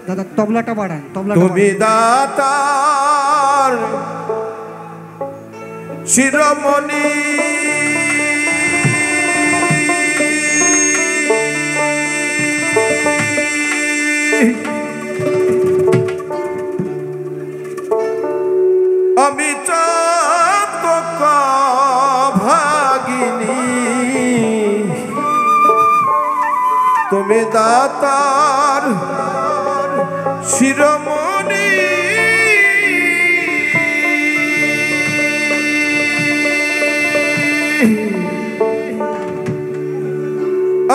দাদা তবলাটা বাড়ান, তবলাটা। তুমি দাতার শিরোমণি, আমি চাতক ভাগিনী, তুমি দাতার শিরোমণি,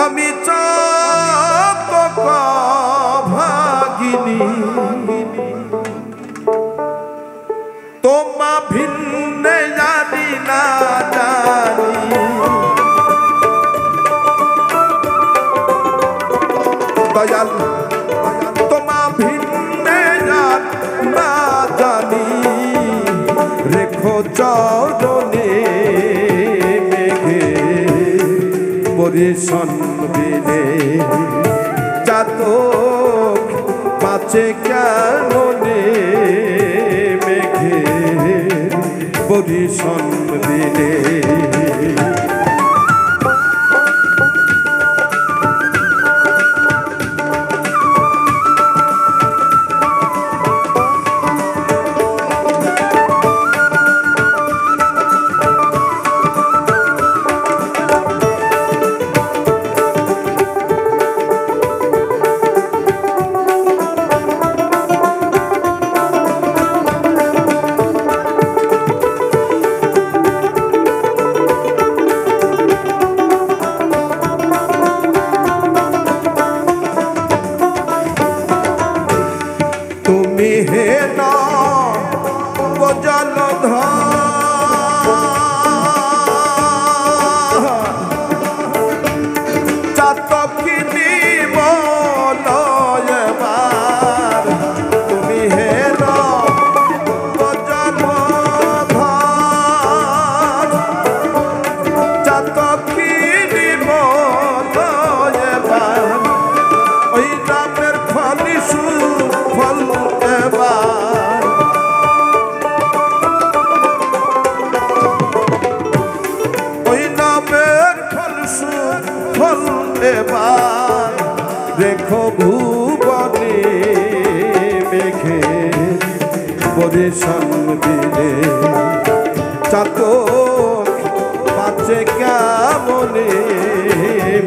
আমি চাতক ভাগিনী, তোমা ভিন্নে জানি না জানি, দয়াল তোমা ভিন্নে না জানি, রেখো চরণে মেঘে পরিশন বিনে, চাতক বাঁচে কেমনে মেঘে পরিশন বিনে। তুমি হে না জলধর, চাতকিনী বলয় এবার, তুমি হে না জলধর, চাতকিনী বলয় এবার, ওই রামের ফলি সুফল এবার, ওই নামের ফল সুফল এবার, রেখো ভুবনে মেঘে পরিশন বিনে, চাতক বাঁচে কেমনে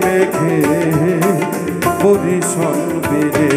মেঘে পরিশন বিনে।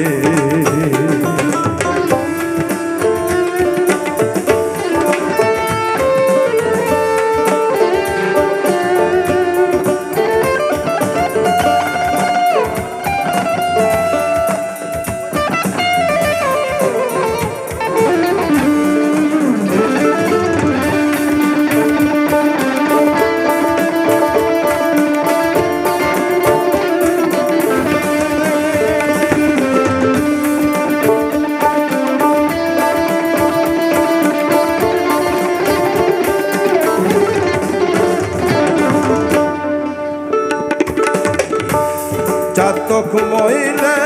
চাতক মইলে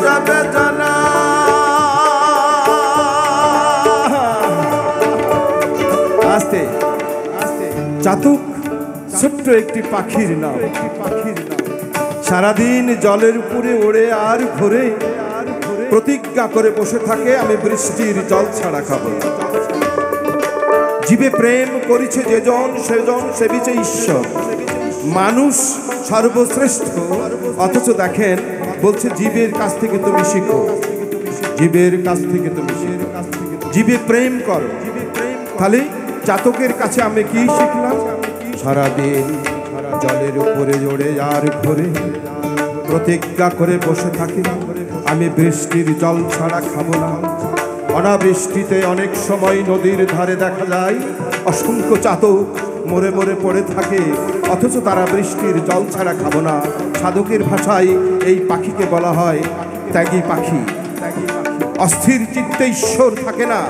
যাবে জানা, আস্তে আস্তে, চাতক ছোট্ট একটি পাখির নাম, সারাদিন জলের উপরে ওড়ে আর ঘোরে, প্রতিজ্ঞা করে বসে থাকে আমি বৃষ্টির জল ছাড়া খাবো না। জীবে প্রেম করেছে যেজন সেজন সেবিছে ঈশ্বর, মানুষ সর্বশ্রেষ্ঠ, অথচ দেখেন বলছে জীবের কাছ থেকে তুমি শিখো, জীবের কাছ থেকে তুমি শিখো, জীবে প্রেম করো। তাহলে চাতকের কাছে আমি কি শিখলাম? সারাদিন জলের উপরে জড়ে আর ঘরে প্রতিজ্ঞা করে বসে থাকি আমি বৃষ্টির জল ছাড়া খাবো না। অনাবৃষ্টিতে অনেক সময় নদীর ধারে দেখা যায় অসংখ্য চাতক মরে মরে পড়ে থাকে, অথচ তারা বৃষ্টির জল ছাড়া খাবো না। সাধকের ভাষায় এই পাখিকে বলা হয় ত্যাগী পাখি। অস্থির চিত্তে ঈশ্বর থাকে না,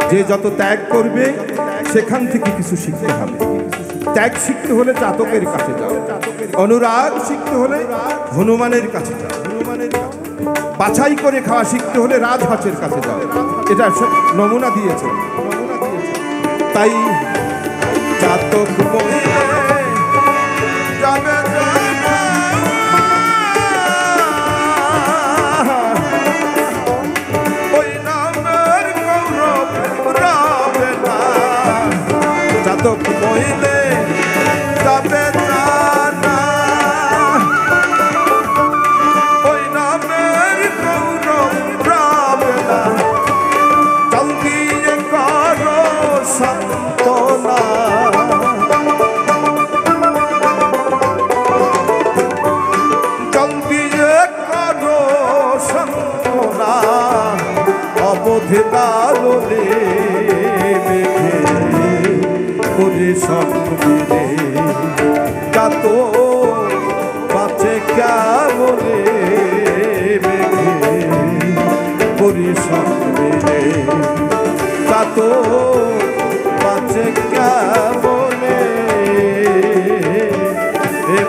যে যত ত্যাগ করবে সেখান থেকে কিছু শিখতে হবে। ত্যাগ শিখতে হলে চাতকের কাছে যাও, অনুরাগ শিখতে হলে হনুমানের কাছে যাও। বাছাই করে খাওয়া শিখতে হলে রাজহাঁসের কাছে যাও, এটা নমুনা দিয়েছে। তাই চাতক মহিলে যাবে ওই নামের গৌরব রাবে না, চাতক মহিলে যাবে না ওই নামের গৌরব রাবে না, জল দিয়ে করো সান্তনা, জল দিয়ে করো সান্তনা, অবধি লালনে মেঘে করে সঙ্গে যাত বাঁচে কেমনে মেঘে করে সঙ্গে যাত বাঁচে কেমনে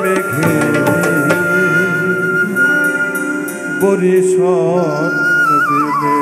মেঘে পরিশন বিনে।